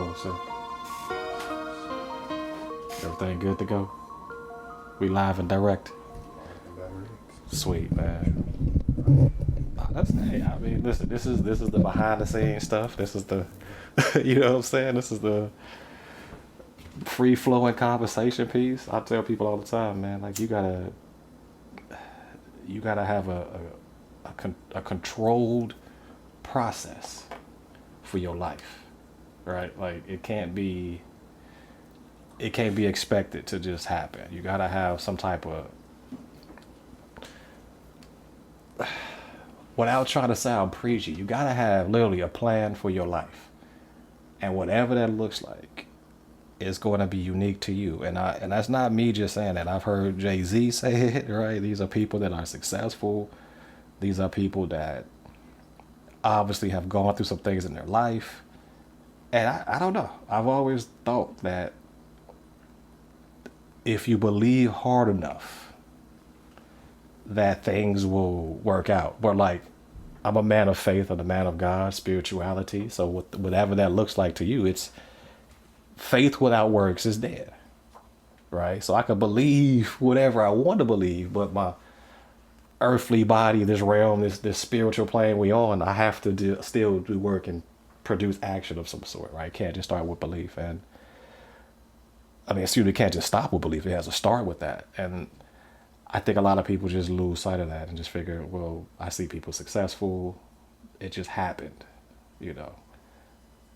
doing, sir? Everything good to go? We live and direct. Sweet, man. Hey, I mean, listen. This is the behind the scenes stuff. This is the, you know what I'm saying. This is the free flowing conversation piece. I tell people all the time, man. Like you gotta have a controlled process for your life, right? Like it can't be expected to just happen. You gotta have some type of, without trying to sound preachy, you gotta have literally a plan for your life, and whatever that looks like is going to be unique to you. And that's not me just saying that. I've heard Jay-Z say it, right? These are people that are successful. These are people that obviously have gone through some things in their life. And I don't know. I've always thought that if you believe hard enough, that things will work out. But like, I'm a man of faith and a man of God, spirituality. So whatever that looks like to you, it's faith without works is dead, right? So I could believe whatever I want to believe, but my earthly body, this realm, this spiritual plane we on, I have to still do work and produce action of some sort, right? Can't just start with belief. And I mean, excuse me, can't just stop with belief. It has to start with that. And I think a lot of people just lose sight of that and just figure, well, I see people successful. It just happened, you know.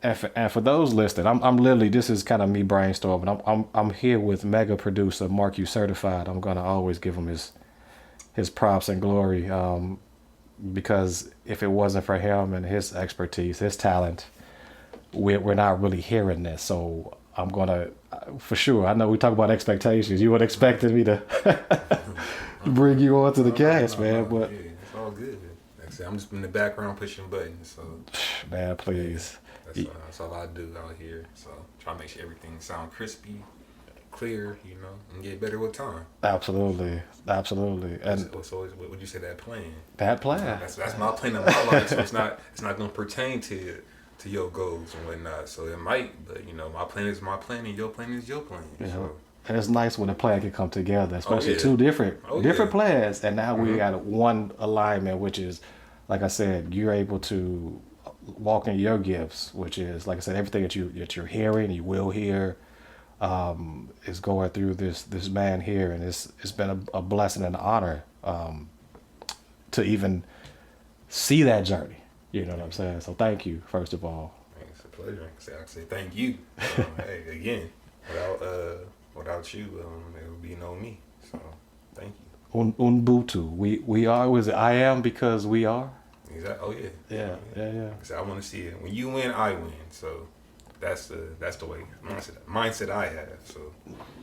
And for those listening, I'm literally, this is kind of me brainstorming. I'm here with mega producer Mark U Certified. I'm gonna always give him his props and glory, because if it wasn't for him and his expertise, his talent, we're not really hearing this. So I'm gonna, for sure. I know we talk about expectations. You weren't expecting me to bring you onto the cast, man. But yeah, it's all good. Like I said, I'm just in the background pushing buttons. So man, please. That's all I do out here. So try to make sure everything sound crispy, clear, you know, and get better with time. Absolutely. And so what would you say that plan? That plan. That's my plan in my life. So it's not going to pertain to your goals and whatnot. So it might, but you know, my plan is my plan and your plan is your plan. Yeah. So. And it's nice when a plan can come together, especially two different plans, and now we got one alignment, which is, like I said, you're able to walk in your gifts, which is, like I said, everything that you're hearing, you will hear, is going through this man here, and it's been a blessing and an honor to even see that journey. You know what I'm saying? So thank you, first of all. It's a pleasure. I say thank you. Hey, again, without you, there would be no me. So thank you. Ubuntu. We are. Was it I am because we are? Exactly. Oh yeah. Yeah. So I want to see it. When you win, I win. So that's the way mindset I have. So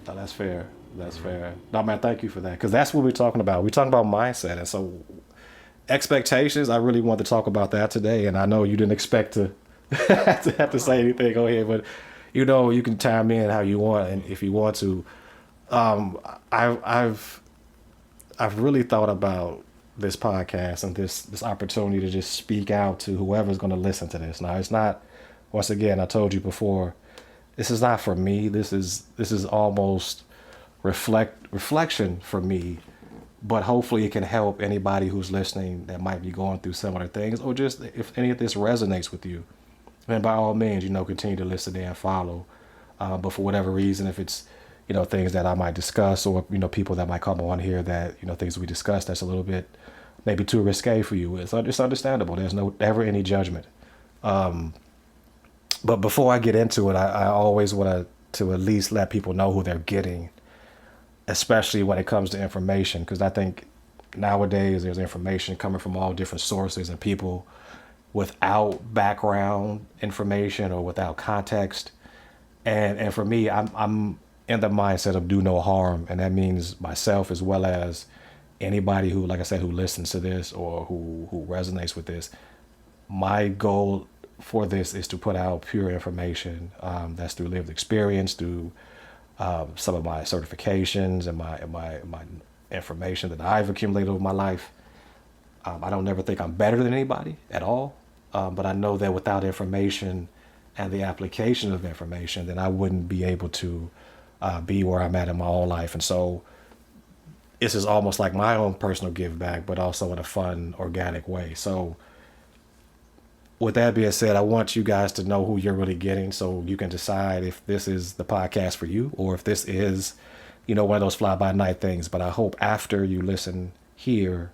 no, that's fair. That's fair. No, man, thank you for that, because that's what we're talking about. We're talking about mindset, and so expectations. I really want to talk about that today, and I know you didn't expect to have to say anything on here, but you know, you can chime in how you want, and if you want to. I've really thought about this podcast and this opportunity to just speak out to whoever's going to listen to this. Now, it's not, once again, I told you before, this is not for me. This is almost reflection for me, but hopefully it can help anybody who's listening that might be going through similar things, or just if any of this resonates with you, then by all means, you know, continue to listen in and follow. But for whatever reason, if it's, you know, things that I might discuss, or, you know, people that might come on here that, you know, things we discuss that's a little bit maybe too risque for you, it's understandable. There's never any judgment. But before I get into it, I always want to at least let people know who they're getting, especially when it comes to information, because I think nowadays there's information coming from all different sources, and people without background information or without context. And for me, I'm in the mindset of do no harm, and that means myself as well as anybody who, like I said, who listens to this or who resonates with this. My goal for this is to put out pure information, that's through lived experience, through some of my certifications and my information that I've accumulated over my life. I don't never think I'm better than anybody at all, but I know that without information and the application of information, then I wouldn't be able to be where I'm at in my own life. And so this is almost like my own personal give back, but also in a fun, organic way. So with that being said, I want you guys to know who you're really getting so you can decide if this is the podcast for you or if this is, one of those fly by night things. But I hope after you listen here,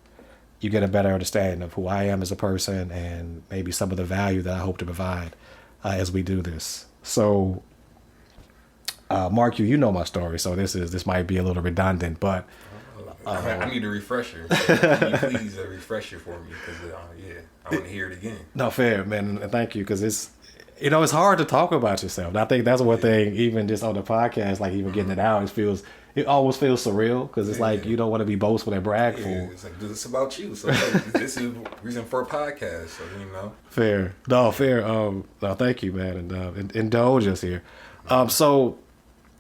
you get a better understanding of who I am as a person and maybe some of the value that I hope to provide as we do this. So, Mark, you know my story, so this might be a little redundant, but I need a refresher. Can you please a refresher for me? Because I want to hear it again. No, fair, man, and thank you, because it's hard to talk about yourself. And I think that's one thing, even just on the podcast, like even getting it out, it always feels surreal because it's like you don't want to be boastful and bragful. It's like, this is about you. So this is reason for a podcast. So Fair. No, fair. No, thank you, man, and indulge us here. So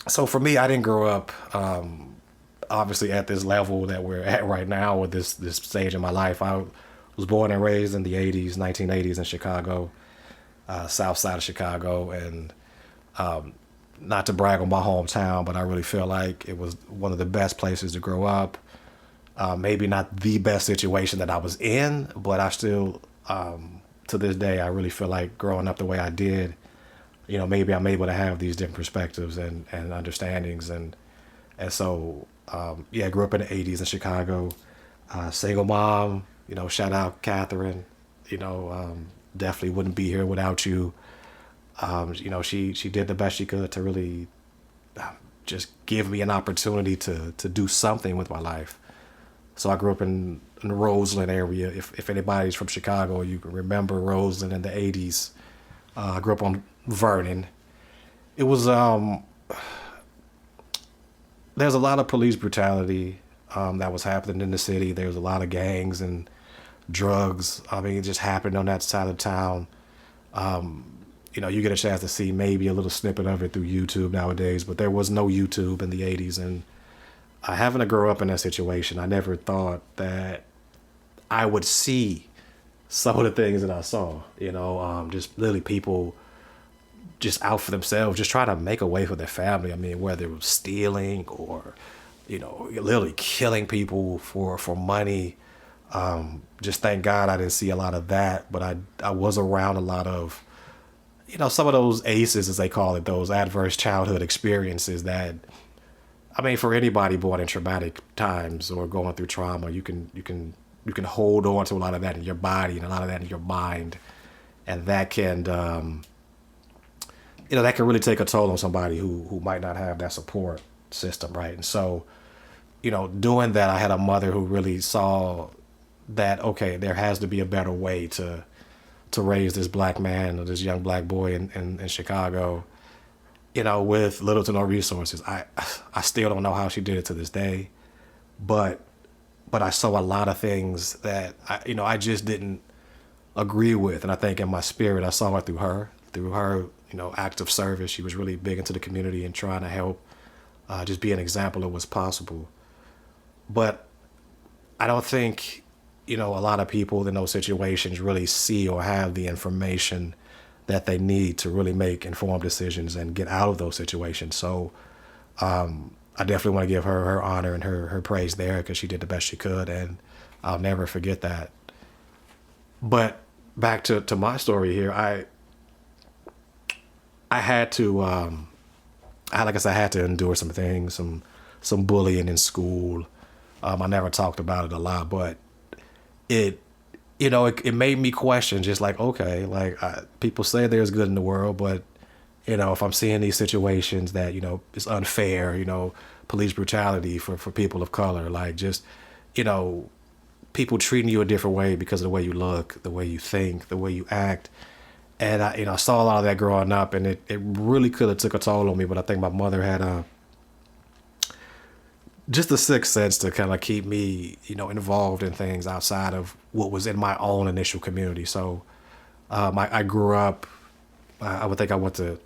for me, I didn't grow up obviously at this level that we're at right now with this stage in my life. I was born and raised in the 1980s in Chicago, south side of Chicago, and not to brag on my hometown, but I really feel like it was one of the best places to grow up. Maybe not the best situation that I was in, but I still, to this day, I really feel like growing up the way I did, maybe I'm able to have these different perspectives and understandings. And so, I grew up in the 80s in Chicago, single mom, shout out Catherine, definitely wouldn't be here without you. She did the best she could to really just give me an opportunity to do something with my life. So I grew up in the Roseland area. If anybody's from Chicago, you can remember Roseland in the 80s. I grew up on Vernon. It was, there's a lot of police brutality that was happening in the city. There was a lot of gangs and drugs. I mean, it just happened on that side of town. You get a chance to see maybe a little snippet of it through YouTube nowadays, but there was no YouTube in the 80s. And having to grow up in that situation, I never thought that I would see some of the things that I saw, just literally people just out for themselves, just trying to make a way for their family. I mean, whether it was stealing or, literally killing people for money. Just thank God I didn't see a lot of that, but I was around a lot of, some of those ACEs, as they call it, those adverse childhood experiences that, I mean, for anybody born in traumatic times or going through trauma, you can hold on to a lot of that in your body and a lot of that in your mind. And that can, that can really take a toll on somebody who might not have that support system, right? And so, doing that, I had a mother who really saw that, okay, there has to be a better way to raise this black man or this young black boy in Chicago, with little to no resources. I still don't know how she did it to this day, but I saw a lot of things that I just didn't agree with. And I think in my spirit, I saw it through her, acts of service. She was really big into the community and trying to help, just be an example of what's possible. But I don't think, a lot of people in those situations really see or have the information that they need to really make informed decisions and get out of those situations. So I definitely want to give her honor and her praise there because she did the best she could, and I'll never forget that. But back to my story here, I had to, like I said, I had to endure some things, some bullying in school. I never talked about it a lot, but it made me question, just like, okay, like people say there's good in the world, but if I'm seeing these situations that it's unfair, police brutality for people of color, like just people treating you a different way because of the way you look, the way you think, the way you act. And I saw a lot of that growing up, and it really could have took a toll on me. But I think my mother had just a sixth sense to kind of keep me, involved in things outside of what was in my own initial community. So I grew up, I would think I went to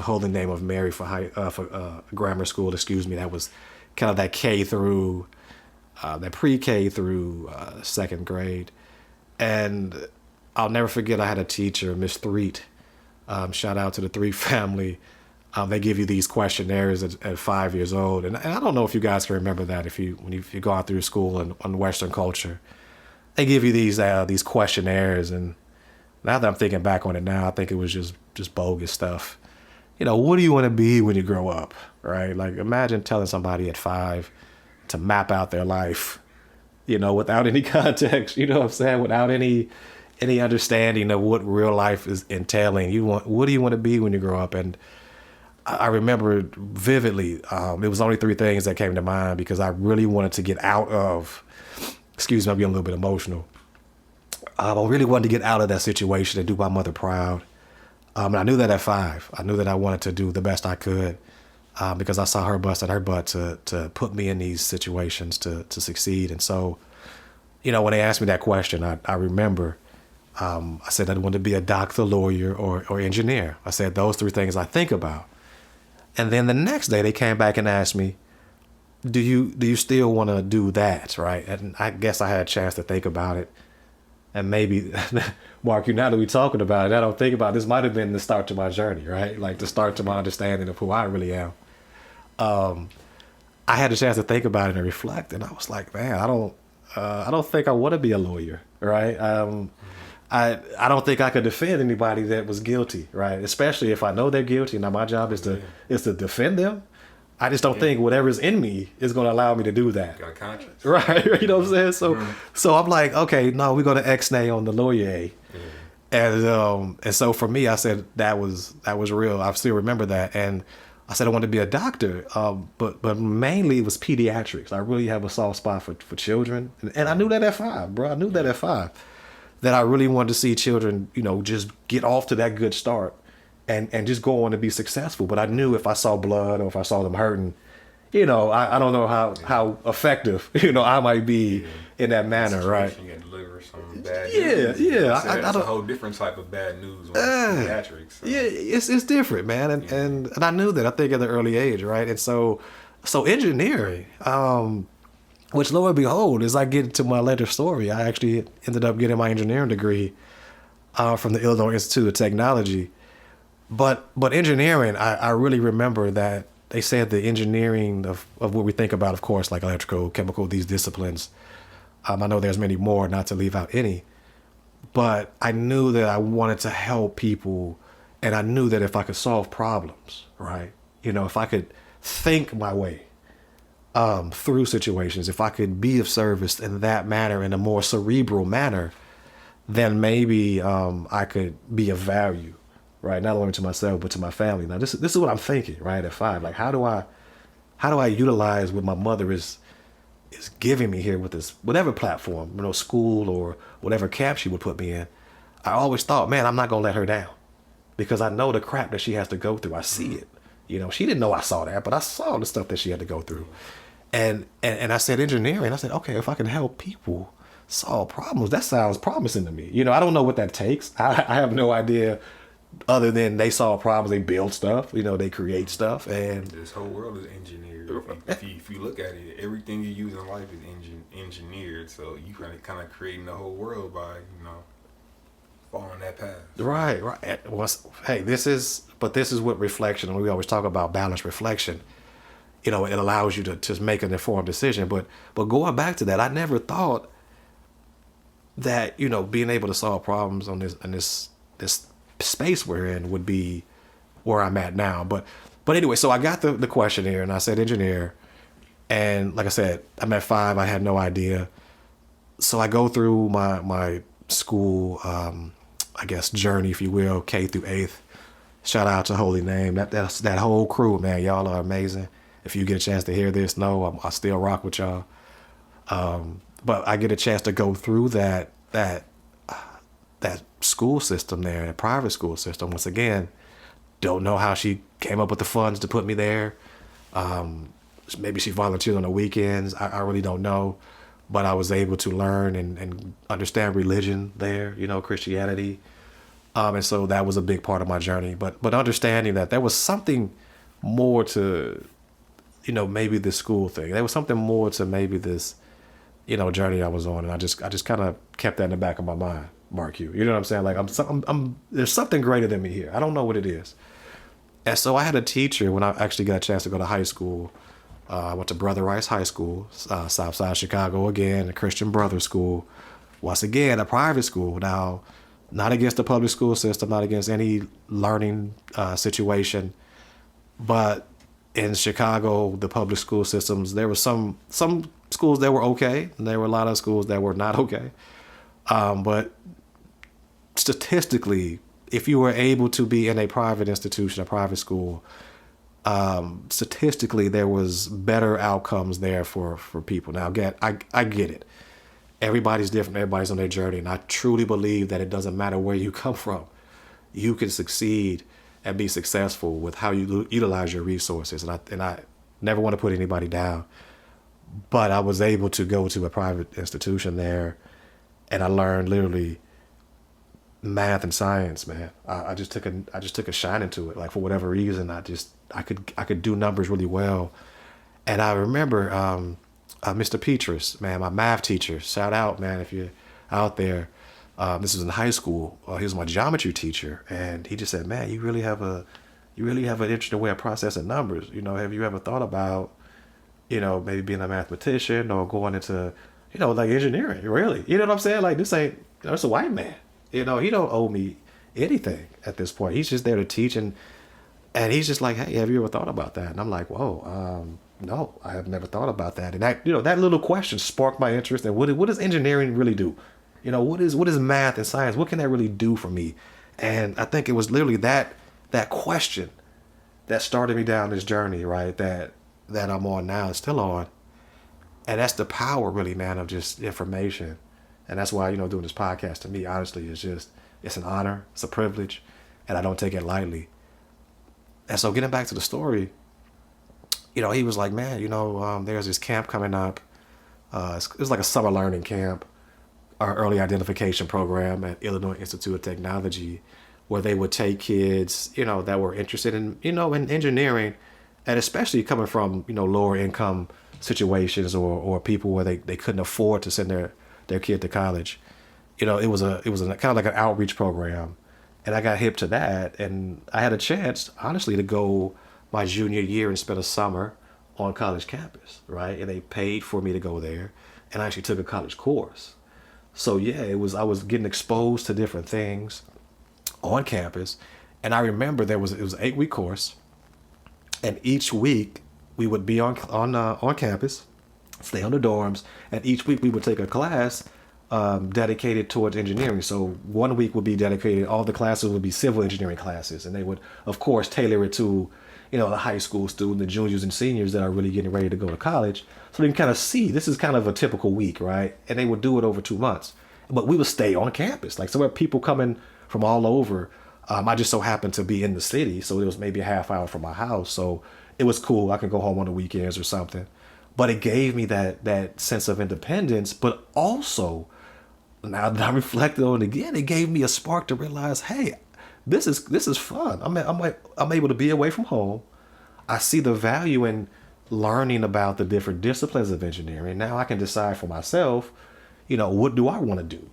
Holy Name of Mary for grammar school, that was kind of that K through, that pre-K through second grade. And I'll never forget, I had a teacher, Miss Threet, Shout out to the Three family. They give you these questionnaires at 5 years old, and I don't know if you guys can remember that if you go out through school and on Western culture, they give you these questionnaires, and now that I'm thinking back on it now, I think it was just bogus stuff. What do you want to be when you grow up, right? Like imagine telling somebody at 5 to map out their life, without any context, you know what I'm saying, without any understanding of what real life is entailing. What do you want to be when you grow up? And I remember vividly, it was only 3 things that came to mind because I really wanted to get out of, excuse me, I'm getting a little bit emotional. I really wanted to get out of that situation and do my mother proud. And I knew that at 5. I knew that I wanted to do the best I could because I saw her busting her butt to put me in these situations to succeed. And so, when they asked me that question, I remember I said I wanted to be a doctor, lawyer, or engineer. I said those 3 things I think about. And then the next day they came back and asked me, do you still want to do that, right? And I guess I had a chance to think about it. And maybe, Mark, now that we're talking about it, I don't think about it, this might have been the start to my journey, right? Like the start to my understanding of who I really am. I had a chance to think about it and reflect, and I was like, man, I don't think I want to be a lawyer, right? I don't think I could defend anybody that was guilty, right? Especially if I know they're guilty. Now my job is to defend them. I just don't think whatever's in me is going to allow me to do that. Got a conscience, right? You know what I'm saying? So I'm like, okay, no, we're going to X-nay on the lawyer A. And so for me, I said that was real. I still remember that, and I said I wanted to be a doctor, but mainly it was pediatrics. I really have a soft spot for children, and I knew that at 5, bro. I knew that at 5. That I really wanted to see children, just get off to that good start and just go on to be successful. But I knew if I saw blood or if I saw them hurting, I don't know how effective, I might be in that manner, right? You can deliver some bad news. Yeah. That's a whole different type of bad news when pediatrics. So. Yeah, it's different, man. And I knew that, I think, at an early age, right? And so engineering, which, lo and behold, as I get into my later story, I actually ended up getting my engineering degree from the Illinois Institute of Technology. But engineering, I really remember that they said the engineering of what we think about, of course, like electrical, chemical, these disciplines. I know there's many more, not to leave out any. But I knew that I wanted to help people, and I knew that if I could solve problems, right? If I could think my way through situations, if I could be of service in that manner, in a more cerebral manner, then maybe I could be of value, right? Not only to myself, but to my family. Now, this is what I'm thinking, right, at 5. Like, how do I utilize what my mother is giving me here with this, whatever platform, school or whatever camp she would put me in? I always thought, man, I'm not going to let her down because I know the crap that she has to go through. I see it. She didn't know I saw that, but I saw the stuff that she had to go through. And I said engineering. I said, okay, if I can help people solve problems, that sounds promising to me. I don't know what that takes. I have no idea other than they solve problems, they build stuff, they create stuff. And this whole world is engineered. If you look at it, everything you use in life is engineered. So you kind of creating the whole world by, following that path. Right. Hey, this is what reflection, and we always talk about balanced reflection. It allows you to make an informed decision. But going back to that, I never thought that, being able to solve problems on this space we're in would be where I'm at now. But anyway, so I got the questionnaire and I said engineer. And like I said, I'm at 5. I had no idea. So I go through my school, I guess, journey, if you will, K through 8th. Shout out to Holy Name. That whole crew, man. Y'all are amazing. If you get a chance to hear this, I still rock with y'all. But I get a chance to go through that school system there, that private school system. Once again, don't know how she came up with the funds to put me there. Maybe she volunteered on the weekends. I really don't know. But I was able to learn and understand religion there, Christianity. And so that was a big part of my journey. But understanding that there was something more to, maybe this school thing. There was something more to maybe this, journey I was on. And I just kind of kept that in the back of my mind. Mark you. You know what I'm saying? Like there's something greater than me here. I don't know what it is. And so I had a teacher when I actually got a chance to go to high school. I went to Brother Rice High School, South Side Chicago again, a Christian Brother School. Once again, a private school. Now, not against the public school system, not against any learning situation, but in Chicago, the public school systems, there were some schools that were okay, and there were a lot of schools that were not okay. But statistically, if you were able to be in a private institution, a private school, statistically there was better outcomes there for people. Now, again, I get it. Everybody's different. Everybody's on their journey, and I truly believe that it doesn't matter where you come from. You can succeed and be successful with how you utilize your resources. And I never want to put anybody down, but I was able to go to a private institution there, and I learned literally math and science, man. I just took a shine into it. Like, for whatever reason, I could do numbers really well. And I remember Mr. Petrus, man, my math teacher. Shout out, man, if you're out there. This was in high school. He was my geometry teacher, and he just said, "Man, you really have an interesting way of processing numbers. You know, have you ever thought about, maybe being a mathematician or going into, like engineering? Really? You know what I'm saying? Like, this ain't, it's a white man. He don't owe me anything at this point. He's just there to teach, and he's just like, hey, have you ever thought about that? And I'm like, whoa, no, I have never thought about that. And that little question sparked my interest. And what does engineering really do? What is math and science? What can that really do for me? And I think it was literally that question that started me down this journey, right? That I'm on now, still on. And that's the power, really, man, of just information. And that's why, doing this podcast to me, honestly, it's an honor, it's a privilege, and I don't take it lightly. And so getting back to the story, he was like, man, there's this camp coming up. It was like a summer learning camp, our early identification program at Illinois Institute of Technology, where they would take kids, that were interested in, in engineering, and especially coming from, lower income situations or people where they couldn't afford to send their kid to college. It was a kind of like an outreach program, and I got hip to that, and I had a chance, honestly, to go my junior year and spend a summer on college campus, right? And they paid for me to go there, and I actually took a college course. So yeah, I was getting exposed to different things on campus, and I remember it was an 8-week course, and each week we would be on campus, stay on the dorms, and each week we would take a class dedicated towards engineering. So one week would be dedicated, all the classes would be civil engineering classes, and they would, of course, tailor it to, the high school student, the juniors and seniors that are really getting ready to go to college. So they can kind of see, this is kind of a typical week, right? And they would do it over 2 months. But we would stay on campus. Like, so there were people coming from all over. I just so happened to be in the city, so it was maybe a half hour from my house. So it was cool. I could go home on the weekends or something. But it gave me that sense of independence, but also, now that I reflected on it again, it gave me a spark to realize, hey, this is fun. I'm able to be away from home. I see the value in learning about the different disciplines of engineering. Now I can decide for myself, what do I want to do?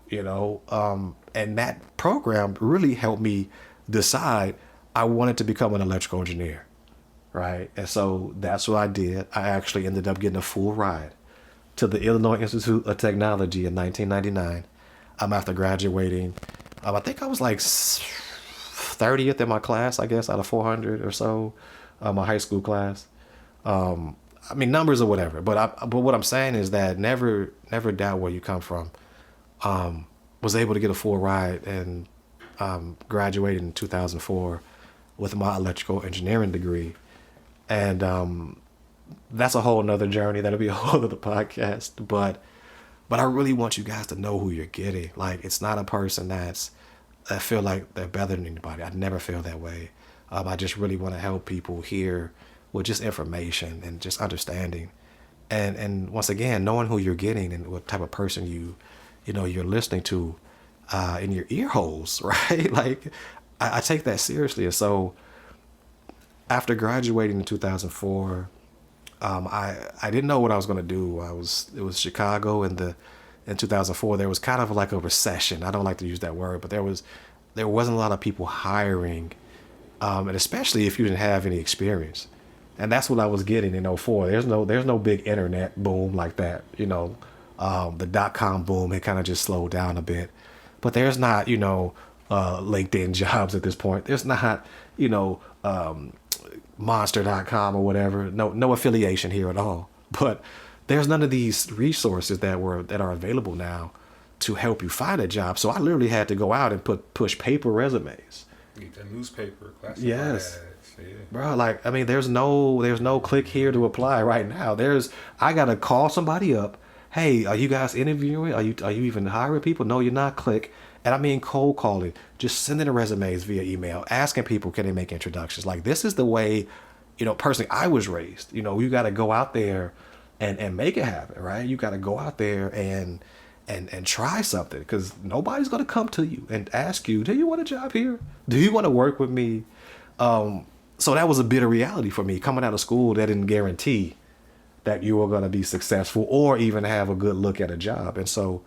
And that program really helped me decide I wanted to become an electrical engineer, right? And so that's what I did. I actually ended up getting a full ride to the Illinois Institute of Technology in 1999. After graduating, I think I was like 30th in my class, I guess, out of 400 or so, my high school class. Numbers or whatever, but what I'm saying is that never doubt where you come from. Was able to get a full ride and graduated in 2004 with my electrical engineering degree, and that's a whole nother journey. That'll be a whole other podcast, but I really want you guys to know who you're getting. Like, it's not a person that feel like they're better than anybody. I never feel that way. I just really want to help people here with just information and just understanding, and once again, knowing who you're getting and what type of person you're listening to in your ear holes, right? Like, I take that seriously. And so after graduating in 2004, I didn't know what I was going to do. It was Chicago in the in 2004, there was kind of like a recession. I don't like to use that word, but there wasn't a lot of people hiring, and especially if you didn't have any experience. And that's what I was getting in '04. There's no big internet boom like that. The .com boom had kind of just slowed down a bit, but there's not LinkedIn jobs at this point. There's not Monster.com or whatever. No affiliation here at all. But there's none of these resources that are available now to help you find a job. So I literally had to go out and push paper resumes. Get that newspaper, classified Yes. ads. Yeah. Bro, like, I mean, there's no click here to apply right now. I gotta call somebody up. Hey, are you guys interviewing? Are you even hiring people? No, you're not. Click. And I mean cold calling, just sending the resumes via email, asking people, can they make introductions? Like, this is the way, personally, I was raised. You got to go out there and make it happen, right? You got to go out there and try something, because nobody's going to come to you and ask you, do you want a job here? Do you want to work with me? So that was a bitter reality for me. Coming out of school, that didn't guarantee that you were going to be successful or even have a good look at a job. And so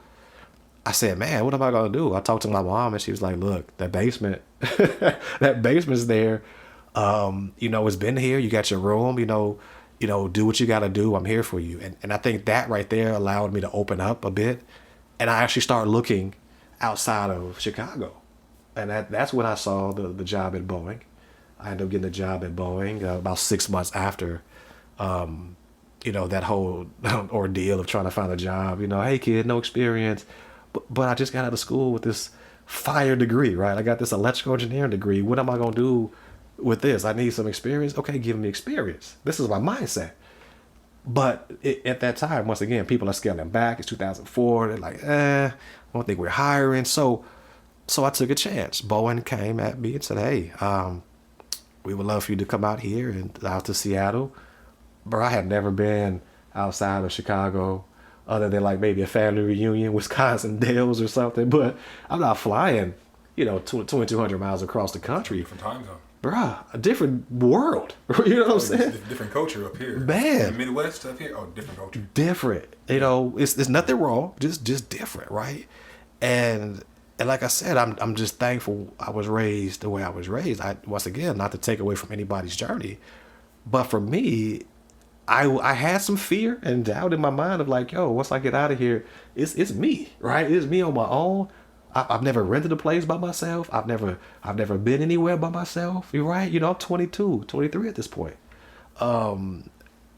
I said, man, what am I going to do? I talked to my mom and she was like, look, that basement's there. It's been here. You got your room, do what you got to do. I'm here for you. And I think that right there allowed me to open up a bit. And I actually started looking outside of Chicago. And that's when I saw the job at Boeing. I ended up getting a job at Boeing about 6 months after, that whole ordeal of trying to find a job. Hey, kid, no experience. But I just got out of school with this fire degree, right? I got this electrical engineering degree. What am I going to do with this? I need some experience. Okay, give me experience. This is my mindset. But at that time, once again, people are scaling back. It's 2004. They're like, I don't think we're hiring. So I took a chance. Boeing came at me and said, hey, we would love for you to come out here and out to Seattle. Bro, I had never been outside of Chicago other than like maybe a family reunion, Wisconsin Dells or something. But I'm not flying, 2,200 miles across the country. Different time zone. Bruh, a different world. You know what I'm saying? Different culture up here. Man. The Midwest up here, different culture. Different. It's nothing wrong, just different, right? And like I said, I'm just thankful I was raised the way I was raised. Once again, not to take away from anybody's journey, but for me, I had some fear and doubt in my mind of like, yo, once I get out of here, it's me, right? It's me on my own. I've never rented a place by myself. I've never been anywhere by myself. You're right. I'm 22, 23 at this point. I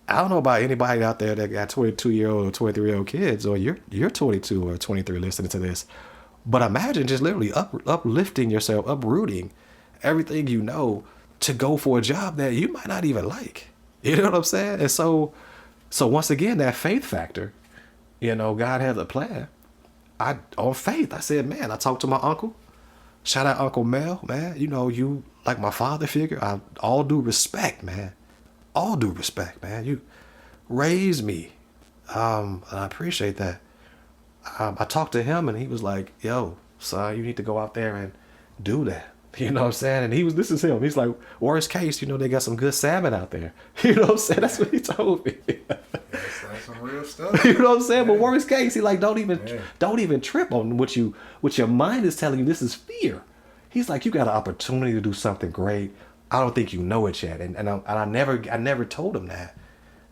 don't know about anybody out there that got 22-year-old or 23-year-old kids, or you're 22 or 23 listening to this. But imagine just literally uplifting yourself, uprooting everything to go for a job that you might not even like. You know what I'm saying? And so once again, that faith factor, God has a plan. On faith, I said, man, I talked to my uncle. Shout out Uncle Mel, man. You like my father figure. All due respect, man. All due respect, man. You raised me. And I appreciate that. I talked to him and he was like, yo, son, you need to go out there and do that. You know what I'm saying? And this is him. He's like, worst case, they got some good salmon out there. You know what I'm saying? That's what he told me. That's some real stuff. You know what I'm saying? Yeah. But worst case, he like, don't even trip on what your mind is telling you. This is fear. He's like, you got an opportunity to do something great. I don't think you know it yet. And I never told him that.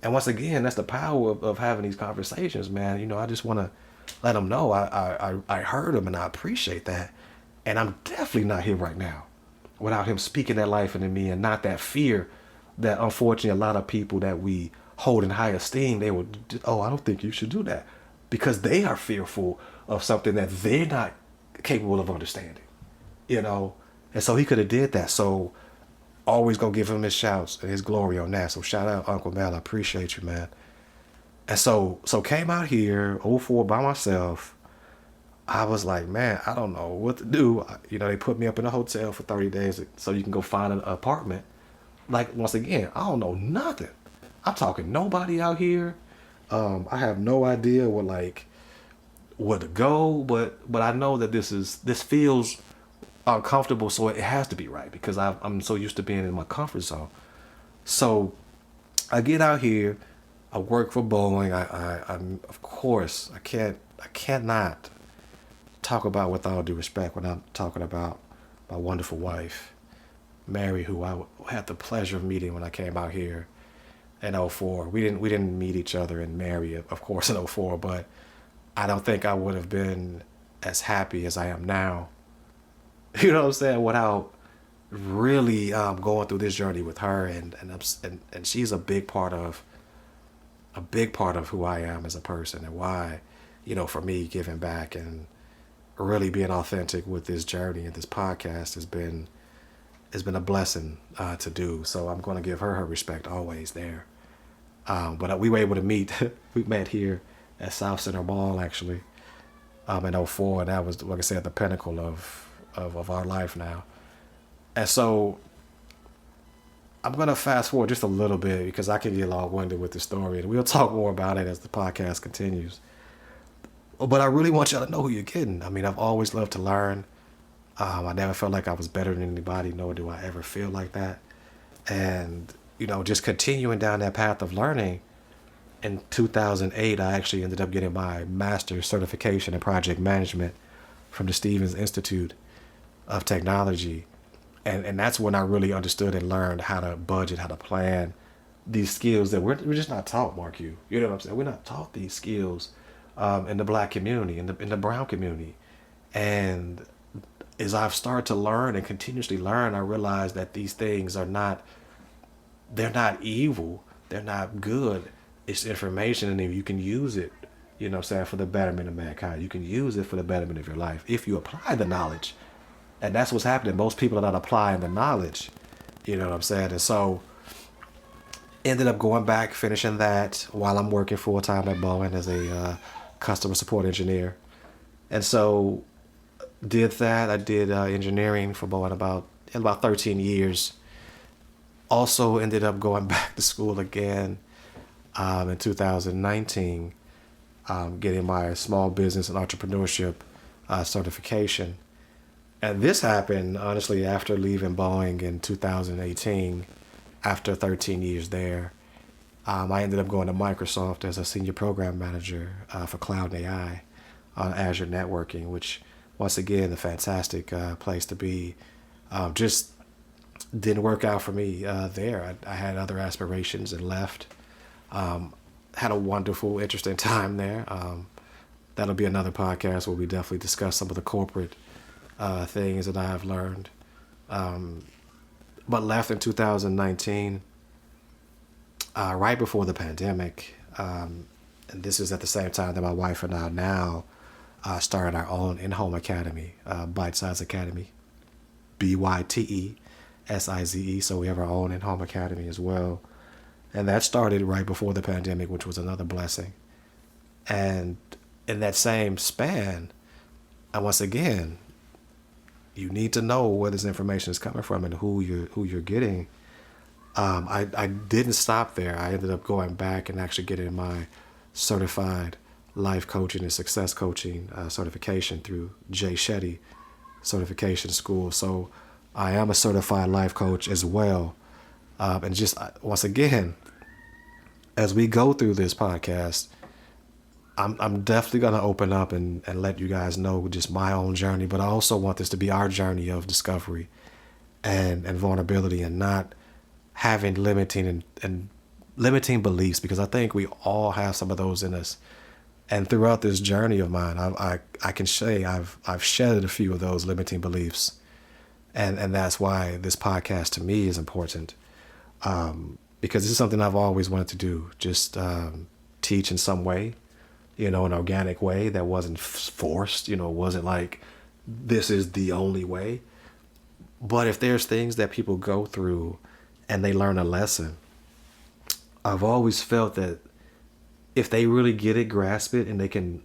And once again, that's the power of having these conversations, man. I just want to let him know I heard him and I appreciate that. And I'm definitely not here right now without him speaking that life into me, and not that fear that unfortunately a lot of people that we hold in high esteem, they would, I don't think you should do that, because they are fearful of something that they're not capable of understanding, And so he could have did that. So always gonna give him his shouts and his glory on that. So shout out Uncle Mel. I appreciate you, man. And so came out here, '04 by myself. I was like, man, I don't know what to do. They put me up in a hotel for 30 days so you can go find an apartment. Like, once again, I don't know nothing. I'm talking nobody out here. I have no idea where to go, but I know that this feels uncomfortable, so it has to be right, because I'm so used to being in my comfort zone. So I get out here, I work for Boeing. I'm of course, I can't cannot talk about with all due respect when I'm talking about my wonderful wife, Mary, who I had the pleasure of meeting when I came out here in '04. We didn't meet each other and marry, of course, in '04, but I don't think I would have been as happy as I am now. You know what I'm saying? Without really going through this journey with her, and she's a big part of who I am as a person and why, for me giving back and really being authentic with this journey and this podcast has been a blessing to do. So I'm going to give her respect always there. But we were able to meet. We met here at South Center Mall actually in '04, and that was, like I said, the pinnacle of our life now. And so I'm going to fast forward just a little bit because I can get long-winded with the story, and we'll talk more about it as the podcast continues. But I really want y'all to know who you're getting. I mean, I've always loved to learn. I never felt like I was better than anybody, nor do I ever feel like that. And, just continuing down that path of learning, in 2008, I actually ended up getting my master's certification in project management from the Stevens Institute of Technology. And that's when I really understood and learned how to budget, how to plan, these skills that we're just not taught, Mark. You know what I'm saying? We're not taught these skills in the black community, in the brown community. And as I've started to learn and continuously learn, I realized that these things they're not evil. They're not good. It's information, and if you can use it, for the betterment of mankind. You can use it for the betterment of your life if you apply the knowledge. And that's what's happening. Most people are not applying the knowledge. You know what I'm saying? And so ended up going back, finishing that while I'm working full time at Boeing as a customer support engineer. And so did that. I did engineering for Boeing about 13 years. Also ended up going back to school again in 2019, getting my small business and entrepreneurship certification. And this happened, honestly, after leaving Boeing in 2018, after 13 years there. I ended up going to Microsoft as a senior program manager for cloud and AI on Azure networking, which, once again, a fantastic place to be. Just didn't work out for me there. I had other aspirations and left. Had a wonderful, interesting time there. That'll be another podcast where we definitely discuss some of the corporate things that I've learned. But left in 2019, right before the pandemic. And this is at the same time that my wife and I now started our own in-home academy, Bite Size Academy, BYTESIZE. So we have our own in-home academy as well. And that started right before the pandemic, which was another blessing. And in that same span, and once again, you need to know where this information is coming from and who you're getting. I didn't stop there. I ended up going back and actually getting my certified life coaching and success coaching certification through Jay Shetty Certification School. So I am a certified life coach as well. And just once again, as we go through this podcast, I'm definitely going to open up and let you guys know just my own journey, but I also want this to be our journey of discovery and vulnerability, and not having limiting and limiting beliefs, because I think we all have some of those in us. And throughout this journey of mine, I can say I've shedded a few of those limiting beliefs, and that's why this podcast to me is important, because this is something I've always wanted to do, just teach in some way, an organic way that wasn't forced, it wasn't like this is the only way. But if there's things that people go through and they learn a lesson, I've always felt that if they really get it, grasp it, and they can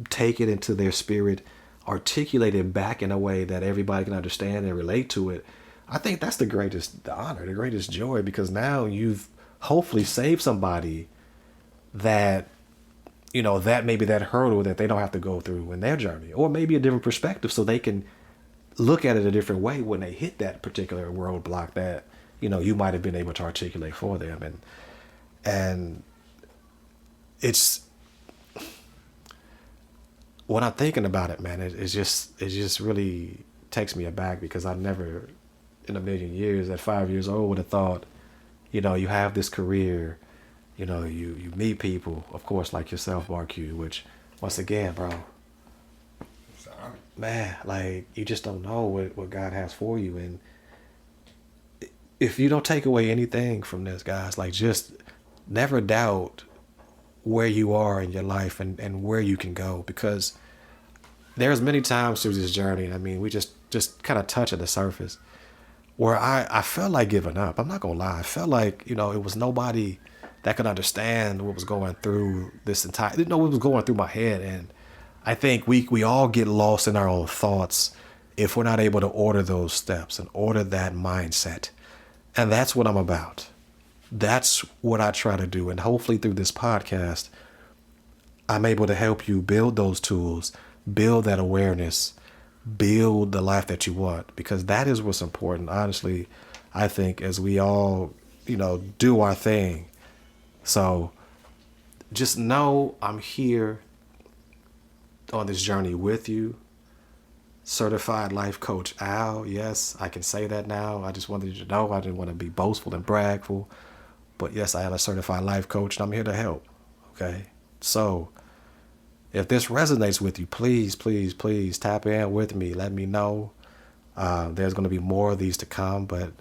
take it into their spirit, articulate it back in a way that everybody can understand and relate to it, I think that's the greatest honor, the greatest joy, because now you've hopefully saved somebody that, that maybe that hurdle that they don't have to go through in their journey, or maybe a different perspective so they can look at it a different way when they hit that particular roadblock that, you might have been able to articulate for them. And it's when I'm thinking about it, man, it just really takes me aback because I never, in a million years, at 5 years old, would have thought, you have this career, you meet people, of course, like yourself, Mark Q, which, once again, bro, man, like, you just don't know what God has for you. And if you don't take away anything from this, guys, like, just never doubt where you are in your life and where you can go, because there's many times through this journey, I mean, we just kind of touch at the surface, where I felt like giving up. I'm not gonna lie. I felt like, it was nobody that could understand what was going through this entire, what was going through my head. And I think we all get lost in our own thoughts if we're not able to order those steps and order that mindset. And that's what I'm about. That's what I try to do. And hopefully through this podcast, I'm able to help you build those tools, build that awareness, build the life that you want, because that is what's important. Honestly, I think as we all, do our thing. So just know I'm here on this journey with you. Certified life coach Al. Yes, I can say that now. I just wanted you to know. I didn't want to be boastful and bragful. But yes, I am a certified life coach, and I'm here to help. Okay? So if this resonates with you, please, please, please tap in with me. Let me know. There's going to be more of these to come, but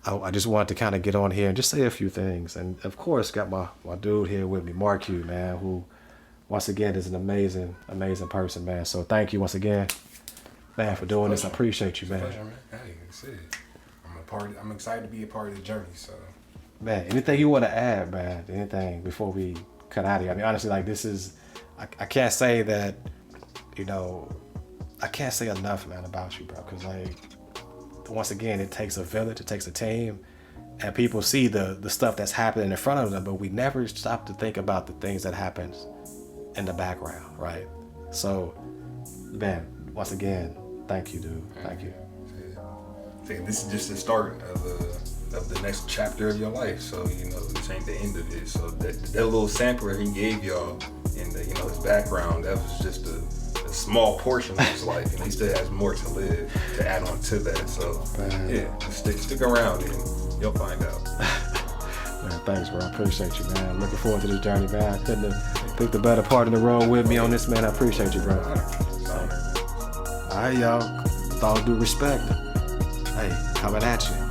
I just wanted to kind of get on here and just say a few things. And, of course, got my dude here with me, Mark Q, man, who, once again, is an amazing, amazing person, man. So thank you once again, man, for doing this. I appreciate you, man. Pleasure, man. Hey, that's it. I'm excited to be a part of the journey, so. Man, anything you want to add, man? Anything before we cut out of here? I mean, honestly, like, this is, I can't say that, I can't say enough, man, about you, bro. Because, like, once again, it takes a village, it takes a team, and people see the stuff that's happening in front of them, but we never stop to think about the things that happens in the background, right? So, man, once again, thank you, dude. Thank you. This is just the start of the next chapter of your life. So, this ain't the end of it. So that little sampler he gave y'all in the, his background, that was just a small portion of his life, and he still has more to live to add on to that. So, yeah, stick around and you'll find out. Man, thanks, bro. I appreciate you, man. I'm looking forward to this journey, man. I couldn't have picked the better part in the road with me on this, man. I appreciate you, bro. All right, y'all. With all due respect, hey, coming at you.